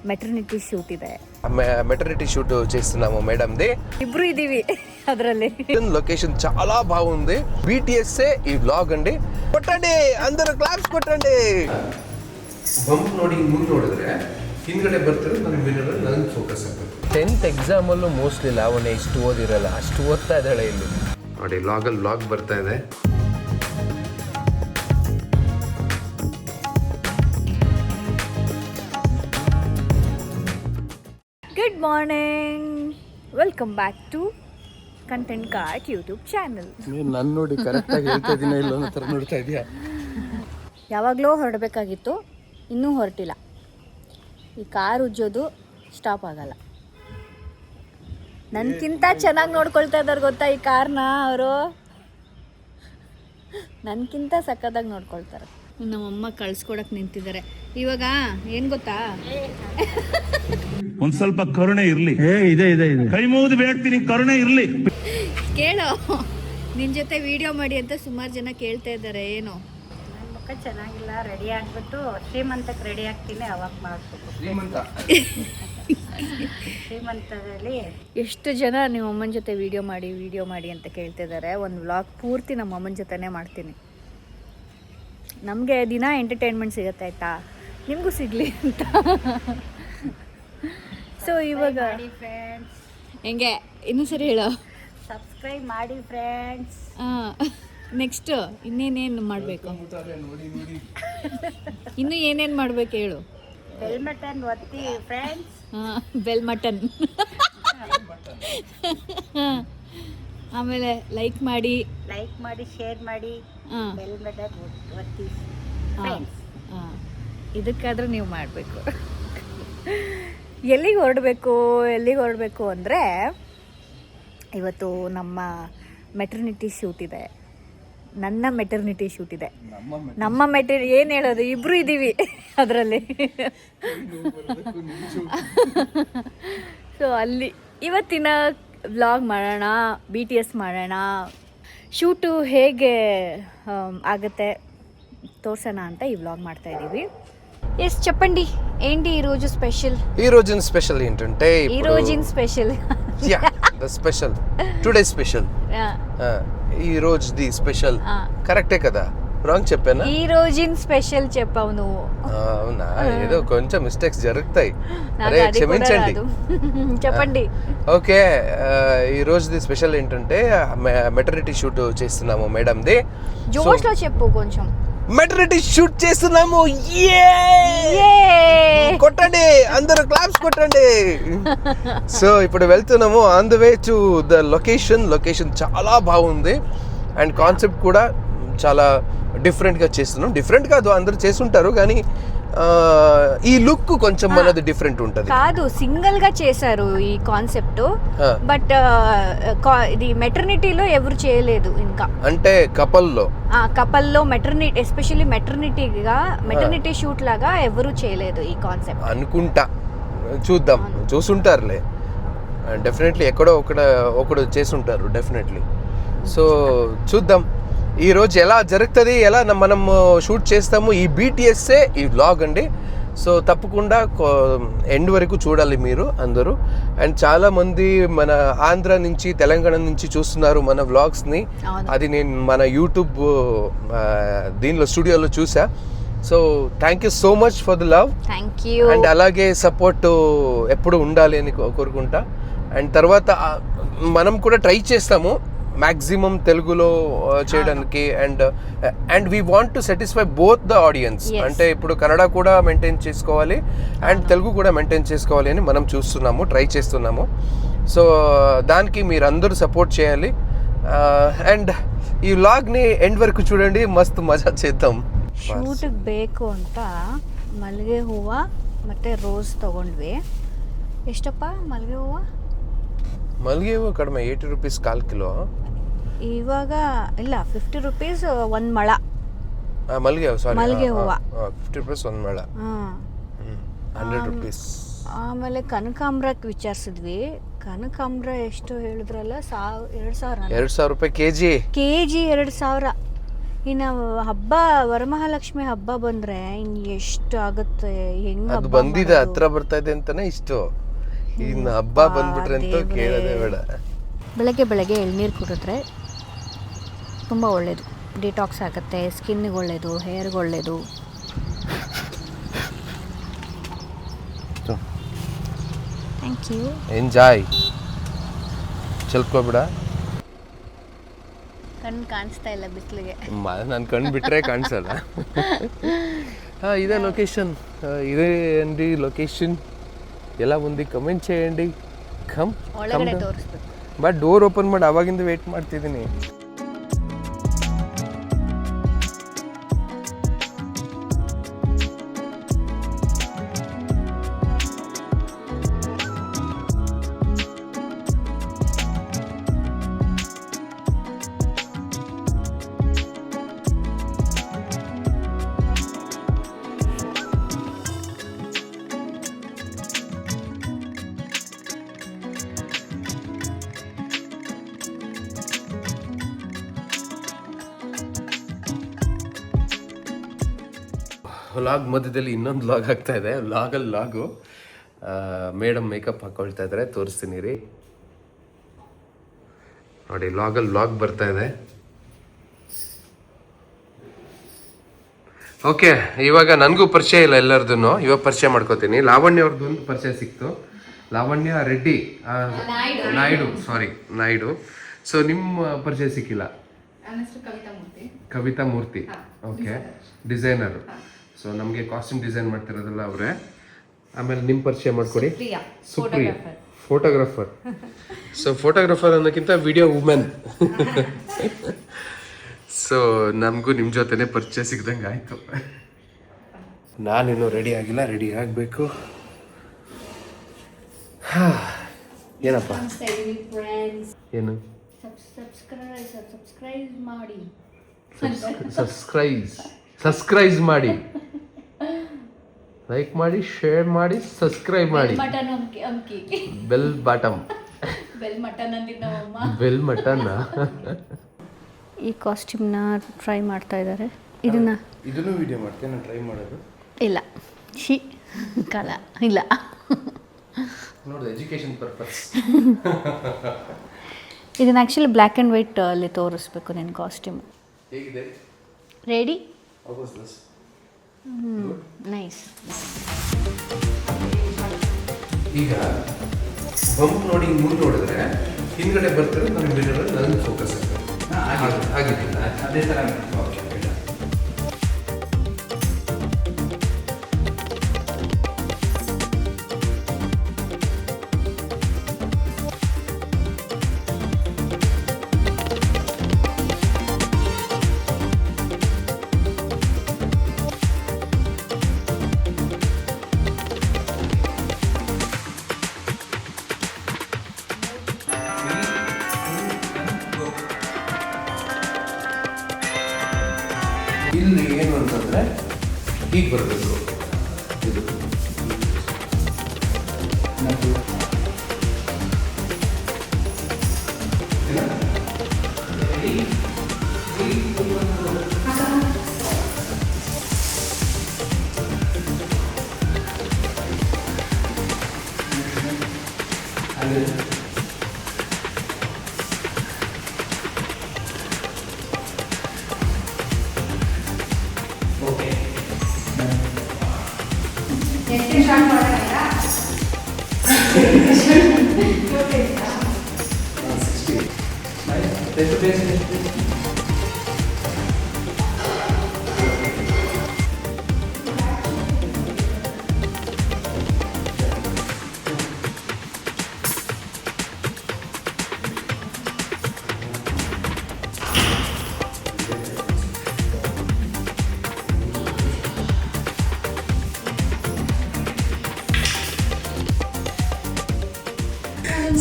Maternity shoot ಇದೆ. Maternity shoot చేస్తున్నాము మేడంది. Hebrew ఇదివి అదರಲ್ಲಿ location చాలా బాగుంది. BTS ఈ వ్లాగ్ అండి. కొట్టండి అందరూ క్లాప్స్ ಕೊಟ್ಟಂಡಿ. ಬಂಪ್ ನೋಡಿ ಮುಂದೆ ನೋಡಿದ್ರೆ ಹಿಂದ್ಗಡೆ ಬರ್ತಾರೆ ನನ್ನ ವಿನ್ನರ್ ನನಗೆ ಫೋಕಸ್ ಆಗ್ತದೆ. 10th ಎಕ್ಸಾಮ್ ಅಲ್ಲೂ ಮೋಸ್ಟ್ಲಿ ಲಾವಣ್ಯ ಇಷ್ಟು ಓದಿರಲ್ಲ, ಅಷ್ಟು ಓದ್ತಾ ಇದ್ದಾಳೆ ಇಲ್ಲಿ ನೋಡಿ. ವ್ಲಾಗಲ್ಲಿ ವ್ಲಾಗ್ ಬರ್ತಾ ಇದೆ. Good morning, welcome back to content cart YouTube channel. ನೀನು ನನ್ನ ನೋಡಿ ಕರೆಕ್ಟಾಗಿ ಹೇಳ್ತಾ ಇದೀನಿ ಇಲ್ಲ ಅನ್ನೋ ಥರ ನೋಡ್ತಾ ಇದೀಯಾ? ಯಾವಾಗಲೂ ಹೊರಡಬೇಕಾಗಿತ್ತು, ಇನ್ನೂ ಹೊರಟಿಲ್ಲ. ಈ ಕಾರ್ ಉಜ್ಜೋದು ಸ್ಟಾಪ್ ಆಗಲ್ಲ. ನನಗಿಂತ ಚೆನ್ನಾಗಿ ನೋಡ್ಕೊಳ್ತಾ ಇದ್ದಾರೆ ಗೊತ್ತಾ ಈ ಕಾರ್ನ ಅವರು. ನನಗಿಂತ ಸಕ್ಕತ್ತಾಗಿ ನೋಡ್ಕೊಳ್ತಾರೆ. ನಮ್ಮಮ್ಮ ಕಳ್ಸ್ಕೊಡಕ್ಕೆ ನಿಂತಿದ್ದಾರೆ. ಇವಾಗ ಏನು ಗೊತ್ತಾ, ಒಂದ್ ಸ್ವಲ್ಪ ಕರುಣೆ ಇರ್ಲಿ. ಇದೆ ಕೈ ಮುಗಿದು ಬೇಡ್ತೀನಿ, ಕರುಣೆ ಇರ್ಲಿ. ಕೇಳು, ನಿನ್ನ ಜೊತೆ ವಿಡಿಯೋ ಮಾಡಿ ಅಂತ ಸುಮಾರು ಜನ ಕೇಳ್ತಾ ಇದ್ದಾರೆ. ಏನು ನನ್ನ ಮುಖ ಚೆನ್ನಾಗಿಲ್ಲ, ರೆಡಿ ಆಗ್ಬಿಟ್ಟು ಶ್ರೀಮಂತಕ್ಕೆ ರೆಡಿ ಆಗ್ತೀನಿ, ಅವಾಗ ಮಾಡಿಸ್ಬೇಕು. ಶ್ರೀಮಂತದಲ್ಲಿ ಎಷ್ಟು ಜನ ನಿಮ್ಮ ಅಮ್ಮನ ಜೊತೆ ವಿಡಿಯೋ ಮಾಡಿ ಅಂತ ಕೇಳ್ತಿದ್ದಾರೆ. ಒಂದು ವ್ಲಾಗ್ ಪೂರ್ತಿ ನಮ್ಮ ಅಮ್ಮನ ಜೊತೆನೇ ಮಾಡ್ತೀನಿ. ನಮಗೆ ದಿನ ಎಂಟರ್ಟೈನ್ಮೆಂಟ್ ಸಿಗುತ್ತೆ ಆಯಿತಾ, ನಿಮಗೂ ಸಿಗಲಿ ಅಂತ. ಸೊ ಇವಾಗ ಫ್ರೆಂಡ್ಸ್, ಹೆಂಗೆ ಇನ್ನೂ ಸರಿ ಹೇಳೋ, ಸಬ್ಸ್ಕ್ರೈಬ್ ಮಾಡಿ ಫ್ರೆಂಡ್ಸ್. ನೆಕ್ಸ್ಟು ಇನ್ನೇನೇನು ಮಾಡಬೇಕು, ಇನ್ನೂ ಏನೇನು ಮಾಡಬೇಕು ಹೇಳು. ಬೆಲ್ ಬಟನ್ ಒತ್ತಿ ಫ್ರೆಂಡ್ಸ್. Bell mutton. ಆಮೇಲೆ ಲೈಕ್ ಮಾಡಿ, ಶೇರ್ ಮಾಡಿ, ಬೆಲ್ ಬಟನ್ ಒತ್ತಿ ಹಾಂ. ಇದಕ್ಕಾದ್ರೂ ನೀವು ಮಾಡಬೇಕು. ಎಲ್ಲಿಗೆ ಹೊರಡಬೇಕು ಅಂದರೆ ಇವತ್ತು ನಮ್ಮ ಮೆಟರ್ನಿಟಿ ಶೂಟ್ ಇದೆ. ನನ್ನ ಮೆಟರ್ನಿಟಿ ಶೂಟ್ ಇದೆ. ಏನು ಹೇಳೋದು, ಇಬ್ಬರು ಇದ್ದೀವಿ ಅದರಲ್ಲಿ. ಸೊ ಅಲ್ಲಿ ಇವತ್ತಿನ ವ್ಲಾಗ್ ಮಾಡೋಣ, BTS ಮಾಡೋಣ, ಶೂಟು ಹೇಗೆ ఆಗುತ್ತೆ తోర్సన ಅಂತ ఈ వ్లాగ్ ಮಾಡ್ತಾ ಇದೀವಿ. ఎస్ చెప్పండి, ఏంటి ఈ రోజు స్పెషల్? ఈ రోజు స్పెషల్ ఏంటంటే ఈ రోజు special yeah the special today special ఈ రోజు ది స్పెషల్ కరెక్టే కదా? రాంగ్ చెప్పానా? ఈ రోజు స్పెషల్ చెప్పావు నువ్వు. అవునా? ఏదో కొంచెం మిస్టేక్స్ జరుగుతాయి, అరే క్షమించండి. చెప్పండి. ఓకే, ఈ రోజు ది స్పెషల్ ఏంటంటే మెటర్నిటీ షూట్ చేస్తున్నాము మేడంది. జోష్ లో చెప్పు కొంచెం. మెటర్నిటీ షూట్ చేస్తున్నాము. కొట్టండి అందరూ క్లాప్స్ కొట్టండి. సో ఇప్పుడు వెళ్తున్నాము on the way to the location చాలా బాగుంది. అండ్ కాన్సెప్ట్ కూడా చాలా డిఫరెంట్గా చేస్తున్నాం. డిఫరెంట్ కాదు, అందరూ చేస్తుంటారు, కానీ ఈ లుక్ కొంచెం మనది డిఫరెంట్ ఉంటుంది. కాదు, సింగిల్ గా చేశారు ఈ కాన్సెప్ట్, బట్ ఇది మెటర్నిటీలో ఎవరు చేయలేదు ఇంకా. అంటే కపల్లో మెటర్నిటీ, ఎస్పెషల్లీ మెటర్నిటీ షూట్ లాగా ఎవరు చేయలేదు ఈ కాన్సెప్ట్ అనుకుంటా. చూద్దాం, చూసుంటారులే డెఫినెట్లీ, ఎక్కడో ఒకడు చేసుంటారు డెఫినెట్లీ. సో చూద్దాం ఈ రోజు ఎలా జరుగుతుంది, ఎలా మనం షూట్ చేస్తాము. ఈ BTS ఈ వ్లాగ్ అండి. సో తప్పకుండా ఎండ్ వరకు చూడాలి మీరు అందరూ. అండ్ చాలామంది మన ఆంధ్ర నుంచి, తెలంగాణ నుంచి చూస్తున్నారు మన వ్లాగ్స్ని. అది నేను మన యూట్యూబ్ దీనిలో స్టూడియోలో చూసా. So thank you so much for the love. Thank you. And అలాగే సపోర్ట్ ఎప్పుడు ఉండాలి అని కోరుకుంటా. అండ్ తర్వాత మనం కూడా ట్రై చేస్తాము మ్యాక్సిమం తెలుగులో చేయడానికి. And we want to satisfy both the audience. అంటే ఇప్పుడు కన్నడ కూడా మెయింటైన్ చేసుకోవాలి అండ్ తెలుగు కూడా మెయింటైన్ చేసుకోవాలి అని మనం ట్రై చేస్తున్నాము. సో దానికి మీరు అందరూ సపోర్ట్ చేయాలి. అండ్ ఈ ವ್ಲಾಗ್ని ಎಂಡ್ ವರೆಗೂ చూడండి, ಮಸ್ತ್ ಮಜಾ చేద్దాం. ಶೂಟ್ಗೆ ಬೇಕು ಅಂತ ಮಲ್ಲಿಗೆ ಹೂವು ಮತ್ತು ರೋಸ್ ತೊಗೊಂಡ್ವಿ. ಎಷ್ಟಪ್ಪ ಮಲ್ಲಿಗೆ ಹೂವು? ಕಡಿಮೆ, 80 ರೂಪೀಸ್ 1/4 ಕಿಲೋ. ಇವಾಗ ಇಲ್ಲ, 50 ರೂಪೀಸ್ ಒಂದು ಮೊಳ ಮಲ್ಲಿಗೆ ಹೂವು. 50 ರೂಪೀಸ್ ಒಂದು ಮೊಳ, 100 ರೂಪೀಸ್. ಆಮೇಲೆ ಕನಕಾಂಬ್ರಕ್ಕೆ ವಿಚಾರಿಸಿದ್ವಿ. ಕನಕಾಂಬ್ರ ಎಷ್ಟು ಹೇಳಿದ್ರಲ್ಲ, 2,000 ರೂಪಾಯಿ KG. 2,000. ಇನ್ನು ಹಬ್ಬ ವರಮಹಾಲಕ್ಷ್ಮಿ ಹಬ್ಬ ಬಂದ್ರೆ ಇನ್ ಎಷ್ಟು ಆಗುತ್ತೆ, ಹೆಂಗ್ ಅದು ಬಂದಿದೆ ಹತ್ರ ಬರ್ತಾ ಇದೆ ಅಂತಾನೆ ಇಷ್ಟು. ಇನ್ನು ಹಬ್ಬ ಬಂದ್ಬಿಟ್ರೆ ಅಂತೂ ಕೇಳೋದೇ ಬೇಡ. ಬೆಳಗ್ಗೆ ಬೆಳಗ್ಗೆ ಎಳ್ನೀರು ಕುಡಿದ್ರೆ ತುಂಬ ಒಳ್ಳೆಯದು, ಡಿಟಾಕ್ಸ್ ಆಗುತ್ತೆ, ಸ್ಕಿನ್ನಿಗೆ ಒಳ್ಳೆಯದು, ಹೇರ್ಗೆ ಒಳ್ಳೆಯದು. Thank you. ಎಂಜಾಯ್. ಚಲ್ಕೋಬಿಡ. ಕಣ್ಣು ಕಾಣಿಸ್ತಾ ಇಲ್ಲ ಬಿಸಿಲಿಗೆ. ನಾನು ಕಣ್ಣು ಬಿಟ್ಟರೆ ಕಾಣಿಸಲ್ಲ. ఇదే లొకేషన్, ఇదే అండి లొకేషన్. ఎలా ఉంది ಕಮೆಂಟ್ చేయండి. ಒಳಗಡೆ ತೋರಿಸ್ಬೇಕು. ಬಟ್ ಡೋರ್ ಓಪನ್ ಮಾಡಿ ಅವಾಗಿಂದ ವೇಟ್ ಮಾಡ್ತಿದ್ದೀನಿ. ವ್ಲಾಗ್ ಮಧ್ಯದಲ್ಲಿ ಇನ್ನೊಂದು ವ್ಲಾಗ್ ಆಗ್ತಾ ಇದೆ. ವ್ಲಾಗು ಮೇಡಮ್ ಮೇಕಪ್ ಹಾಕೊಳ್ತಾ ಇದ್ದಾರೆ, ತೋರಿಸ್ತೀನಿ ರೀ ನೋಡಿ. ವ್ಲಾಗ್ ಬರ್ತಾ ಇದೆ. ಓಕೆ, ಇವಾಗ ನನಗೂ ಪರಿಚಯ ಇಲ್ಲ ಎಲ್ಲರದ್ದು, ಇವಾಗ ಪರಿಚಯ ಮಾಡ್ಕೋತೀನಿ. ಲಾವಣ್ಯ ಅವ್ರದ್ದು ಒಂದು ಪರಿಚಯ ಸಿಕ್ತು. ಲಾವಣ್ಯ ರೆಡ್ಡಿ ನಾಯ್ಡು. ಸೊ ನಿಮ್ಮ ಪರಿಚಯ ಸಿಕ್ಕಿಲ್ಲ. Kavitha Murthy. Okay, designer. So ನಮಗೆ ಕಾಸ್ಟ್ಯೂಮ್ ಡಿಸೈನ್ ಮಾಡ್ತಿರೋದಲ್ಲ ಅವರೇ. ಆಮೇಲೆ ನಿಮ್ಮ ಪರಿಚಯ ಮಾಡ್ಕೊಡಿ. ಸುಪ್ರಿಯಾ, ಫೋಟೋಗ್ರಾಫರ್. ಸೊ ಫೋಟೋಗ್ರಾಫರ್ ಅನ್ನೋಕ್ಕಿಂತ ವಿಡಿಯೋ ವುಮೆನ್. ಸೊ ನಮಗೂ ನಿಮ್ಮ ಜೊತೆನೇ ಪರಿಚಯ ಸಿಗ್ದಂಗೆ ಆಯಿತು. ನಾನಿನ್ನೂ ರೆಡಿ ಆಗಿಲ್ಲ, ರೆಡಿ ಆಗಬೇಕು. ಏನಪ್ಪ ಏನು ಸಬ್ಸ್ಕ್ರೈಬ್ ಮಾಡಿ, ಲೈಕ್ ಮಾಡಿ, ಶೇರ್ ಮಾಡಿ, ಸಬ್ಸ್ಕ್ರೈಬ್ ಮಾಡಿ. Bell bottom, bell mutton. ಈ ಕಾಸ್ಟ್ಯೂಮ್ನ ಟ್ರೈ ಮಾಡ್ತಾ ಇದ್ದಾರೆ. ಇದನ್ನು ವಿಡಿಯೋ ಮಾಡ್ತೇನೆ, ಟ್ರೈ ಮಾಡೋದು ಇಲ್ಲ. ಕಾಲ ಇಲ್ಲ ನೋಡೋದು, ಎಜುಕೇಶನ್ ಪರ್ಪಸ್. ಇದನ್ನ ಆ್ಯಕ್ಚುಲಿ ಬ್ಲ್ಯಾಕ್ ಆ್ಯಂಡ್ ವೈಟ್ ಅಲ್ಲಿ ತೋರಿಸ್ಬೇಕು ನಿನ್ನ ಕಾಸ್ಟ್ಯೂಮ್. ಹೇಗಿದೆ? ರೆಡಿ? ನೈಸ್. ಈಗ ಬಂಪ್ ನೋಡಿ ಮುಂದೆ ನೋಡಿದ್ರೆ ಹಿಂದ್ಗಡೆ ಬರ್ತಾರೆ, ನಮ್ಗೆ ಮಿರರಲ್ಲಿ ನನ್ನ ಫೋಕಸ್ ಆಗಿದ್ದಿಲ್ಲ. ಅದೇ ಥರ. ಓಕೆ, ಇಲ್ಲಿ ಏನು ಅಂತಂದರೆ ಹೀಗೆ ಬರಬೇಕು. ಇದು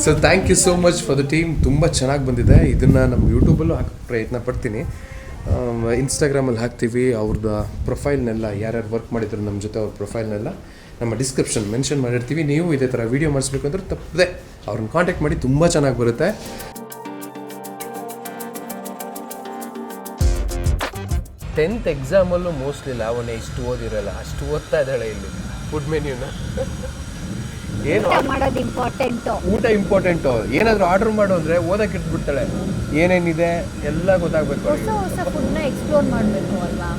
so thank you so much for the team. ತುಂಬ ಚೆನ್ನಾಗಿ ಬಂದಿದೆ. ಇದನ್ನು ನಮ್ಮ ಯೂಟ್ಯೂಬಲ್ಲೂ ಹಾಕಕ್ಕೆ ಪ್ರಯತ್ನ ಪಡ್ತೀನಿ, ಇನ್ಸ್ಟಾಗ್ರಾಮಲ್ಲಿ ಹಾಕ್ತೀವಿ. ಅವ್ರದ್ದು ಪ್ರೊಫೈಲ್ನೆಲ್ಲ ಯಾರ್ಯಾರು ವರ್ಕ್ ಮಾಡಿದ್ರು ನಮ್ಮ ಜೊತೆ ಅವ್ರ ಪ್ರೊಫೈಲ್ನೆಲ್ಲ ನಮ್ಮ ಡಿಸ್ಕ್ರಿಪ್ಷನ್ ಮೆನ್ಷನ್ ಮಾಡಿರ್ತೀವಿ. ನೀವು ಇದೇ ಥರ ವೀಡಿಯೋ ಮಾಡಿಸ್ಬೇಕು ಅಂದ್ರೆ ತಪ್ಪದೆ ಅವ್ರನ್ನ ಕಾಂಟ್ಯಾಕ್ಟ್ ಮಾಡಿ, ತುಂಬ ಚೆನ್ನಾಗಿ ಬರುತ್ತೆ. 10th ಎಕ್ಸಾಮಲ್ಲೂ ಮೋಸ್ಟ್ಲಿ ಲಾವಣ್ಯ ಇಷ್ಟು ಓದಿರಲ್ಲ, ಅಷ್ಟು ಓದ್ತಾ ಇದ್ದಾಳೆ ಇಲ್ಲಿ ಫುಡ್ ಮೆನ್ಯೂನ. ಏನು ಮಾಡೋದು ಇಂಪಾರ್ಟೆಂಟು. ಊಟ ಇಂಪಾರ್ಟೆಂಟು. ಏನಾದರೂ ಆರ್ಡರ್ ಮಾಡು ಅಂದರೆ ಓದಕ್ಕೆ ಇಟ್ಬಿಡ್ತಾಳೆ, ಏನೇನಿದೆ ಎಲ್ಲ ಗೊತ್ತಾಗಬೇಕು. ಹೊಸ ಹೊಸ ಫುಡ್ನ ಎಕ್ಸ್ಪ್ಲೋರ್ ಮಾಡಬೇಕು ಅಲ್ವಾ?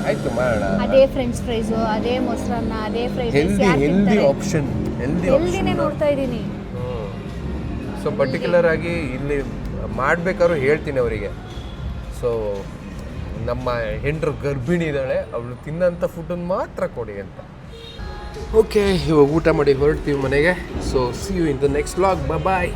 ಆಯಿತು ಮಾಡೋಣ. ಅದೇ ಫ್ರೆಂಚ್ ಫ್ರೈಸು, ಅದೇ ಮೊಸರನ್ನ, ಅದೇ ಫ್ರೈಸ್ ಹೆಲ್ದಿ ಆಪ್ಷನ್. ಹೆಲ್ದಿನೇ ನೋಡ್ತಾ ಇದ್ದೀನಿ. ಸೊ ಪರ್ಟಿಕ್ಯುಲರ್ ಆಗಿ ಇಲ್ಲಿ ಮಾಡಬೇಕಾದ್ರೂ ಹೇಳ್ತೀನಿ ಅವರಿಗೆ. ಸೊ ನಮ್ಮ ಹೆಂಡ್ರು ಗರ್ಭಿಣಿ ಇದ್ದಾಳೆ, ಅವಳು ತಿನ್ನೋಂಥ ಫುಡ್ಡನ್ನು ಮಾತ್ರ ಕೊಡಿ ಅಂತ. ಓಕೆ, ಇವಾಗ ಊಟ ಮಾಡಿ ಹೊರಡ್ತೀವಿ ಮನೆಗೆ. So see you in the next vlog. Bye.